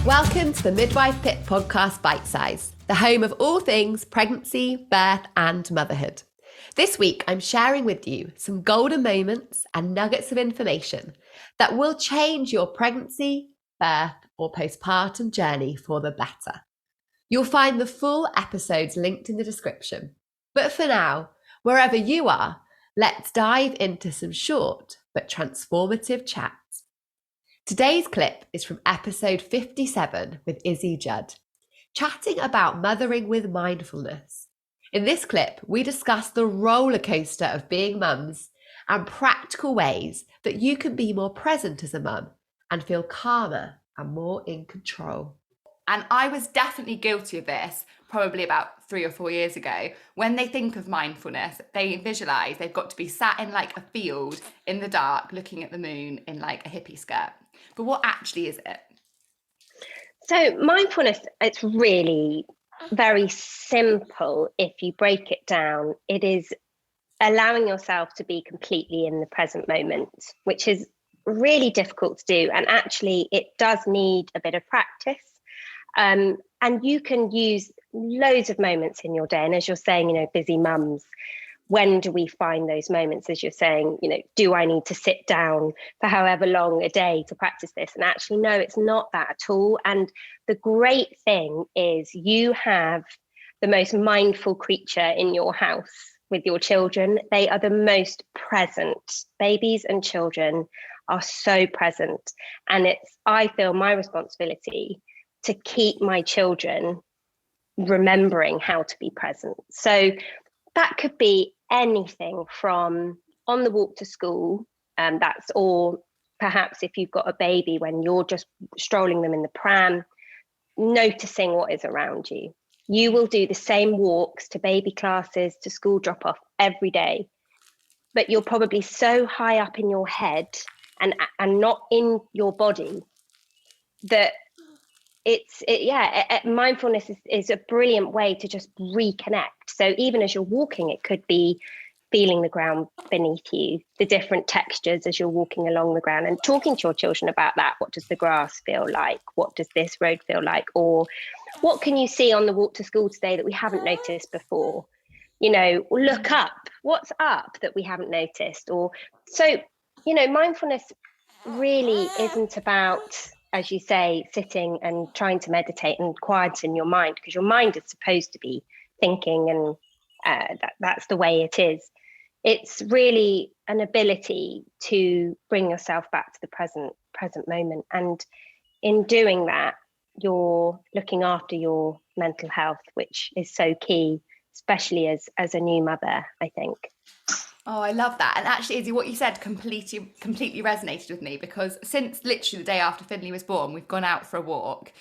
Welcome to the Midwife Pit Podcast Bitesize, the home of all things pregnancy, birth and motherhood. This week, I'm sharing with you some golden moments and nuggets of information that will change your pregnancy, birth or postpartum journey for the better. You'll find the full episodes linked in the description. But for now, wherever you are, let's dive into some short but transformative chats. Today's clip is from episode 57 with Izzy Judd, chatting about mothering with mindfulness. In this clip, we discuss the rollercoaster of being mums and practical ways that you can be more present as a mum and feel calmer and more in control. And I was definitely guilty of this probably about 3 or 4 years ago. When they think of mindfulness, they visualise they've got to be sat in like a field in the dark looking at the moon in like a hippie skirt. But what actually is it? So mindfulness, it's really very simple if you break it down. It is allowing yourself to be completely in the present moment, which is really difficult to do. And actually, it does need a bit of practice. And you can use loads of moments in your day. And as you're saying, busy mums, when do we find those moments? As you're saying, do I need to sit down for however long a day to practice this? And actually, no, it's not that at all. And the great thing is you have the most mindful creature in your house with your children. They are the most present. Babies and children are so present. And I feel my responsibility to keep my children remembering how to be present. So that could be anything from on the walk to school, or perhaps if you've got a baby, when you're just strolling them in the pram, noticing what is around you. You will do the same walks to baby classes, to school drop-off every day, but you're probably so high up in your head and not in your body that mindfulness is a brilliant way to just reconnect. So even as you're walking, it could be feeling the ground beneath you, the different textures as you're walking along the ground, and talking to your children about that. What does the grass feel like? What does this road feel like? Or what can you see on the walk to school today that we haven't noticed before? Look up. What's up that we haven't noticed? Mindfulness really isn't about, as you say, sitting and trying to meditate and quieten your mind, because your mind is supposed to be thinking, and that's the way it is. It's really an ability to bring yourself back to the present moment. And in doing that, you're looking after your mental health, which is so key, especially as a new mother, I think. Oh, I love that. And actually, Izzy, what you said completely resonated with me, because since literally the day after Finley was born, we've gone out for a walk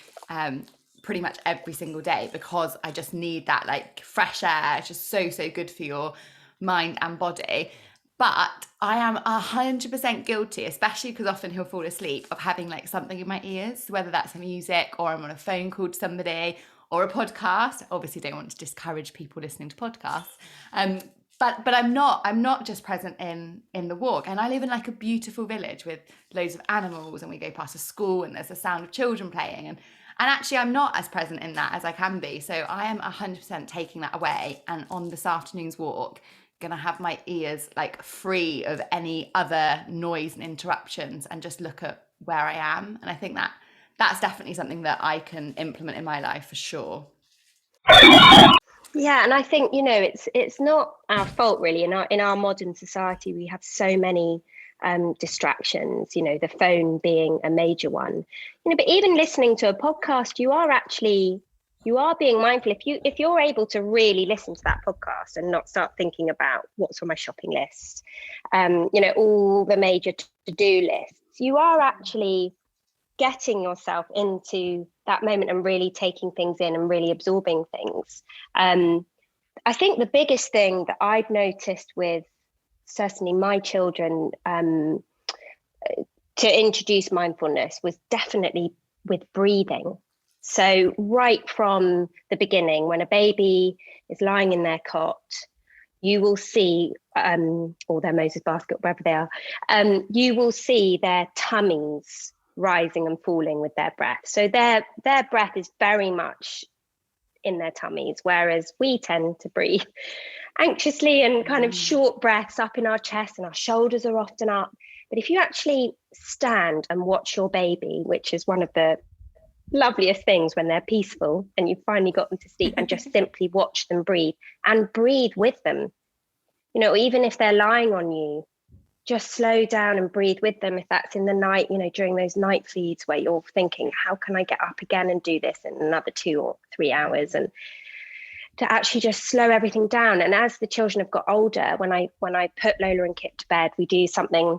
pretty much every single day, because I just need that like fresh air. It's just so good for your mind and body. But I am 100% guilty, especially because often he'll fall asleep, of having like something in my ears, whether that's music or I'm on a phone call to somebody or a podcast. Obviously, don't want to discourage people listening to podcasts. But I'm not just present in the walk. And I live in like a beautiful village with loads of animals, and we go past a school and there's the sound of children playing. And actually I'm not as present in that as I can be. So I am 100% taking that away. And on this afternoon's walk, gonna have my ears like free of any other noise and interruptions, and just look at where I am. And I think that's definitely something that I can implement in my life for sure. Yeah, and I think it's not our fault really. In our modern society, we have so many distractions. The phone being a major one. But even listening to a podcast, you are being mindful. If you're able to really listen to that podcast and not start thinking about what's on my shopping list, all the major to-do lists, you are actually getting yourself into that moment and really taking things in and really absorbing things. I think the biggest thing that I've noticed with certainly my children to introduce mindfulness was definitely with breathing. So right from the beginning, when a baby is lying in their cot, you will see, or their Moses basket, wherever they are, you will see their tummies rising and falling with their breath. So their breath is very much in their tummies, whereas we tend to breathe anxiously and kind of short breaths up in our chest, and our shoulders are often up. But if you actually stand and watch your baby, which is one of the loveliest things when they're peaceful and you've finally got them to sleep, and just simply watch them breathe and breathe with them, you know, even if they're lying on you, just slow down and breathe with them. If that's in the night, you know, during those night feeds where you're thinking, how can I get up again and do this in another 2 or 3 hours, and to actually just slow everything down. And as the children have got older, when I put Lola and Kip to bed, we do something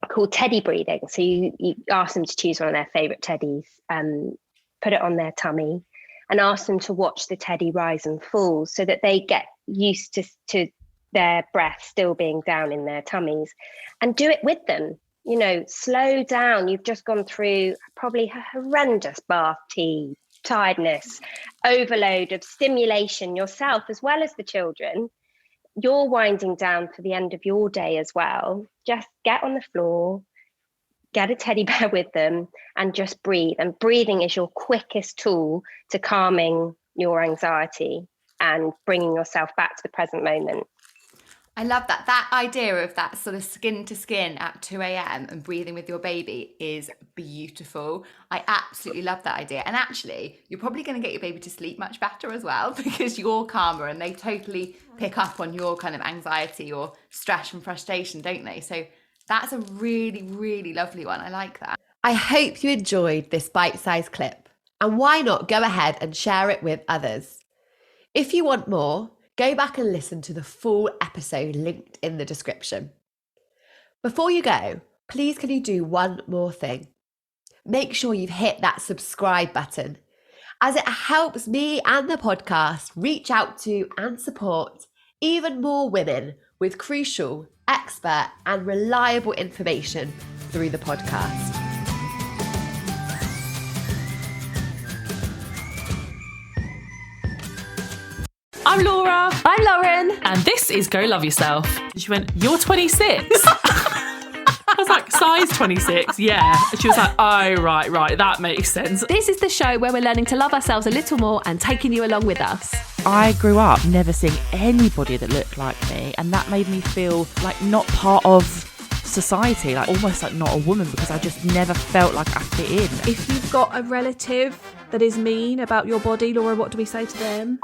called teddy breathing. So you ask them to choose one of their favorite teddies, put it on their tummy, and ask them to watch the teddy rise and fall, so that they get used to their breath still being down in their tummies, and do it with them. You know, slow down. You've just gone through probably a horrendous bath, tea, tiredness, overload of stimulation yourself as well as the children. You're winding down for the end of your day as well. Just get on the floor, get a teddy bear with them, and just breathe. And breathing is your quickest tool to calming your anxiety and bringing yourself back to the present moment. I love that. That idea of that sort of skin to skin at 2 a.m. and breathing with your baby is beautiful. I absolutely love that idea. And actually, you're probably going to get your baby to sleep much better as well, because you're calmer and they totally pick up on your kind of anxiety or stress and frustration, don't they? So that's a really, really lovely one. I like that. I hope you enjoyed this bite-sized clip, and why not go ahead and share it with others. If you want more, go back and listen to the full episode linked in the description. Before you go, please can you do one more thing? Make sure you've hit that subscribe button, as it helps me and the podcast reach out to and support even more women with crucial, expert and reliable information through the podcast. I'm Laura. I'm Lauren. And this is Go Love Yourself. And she went, you're 26? I was like, size 26? Yeah. And she was like, oh, right, that makes sense. This is the show where we're learning to love ourselves a little more and taking you along with us. I grew up never seeing anybody that looked like me, and that made me feel like not part of society, like almost like not a woman, because I just never felt like I fit in. If you've got a relative that is mean about your body, Laura, what do we say to them?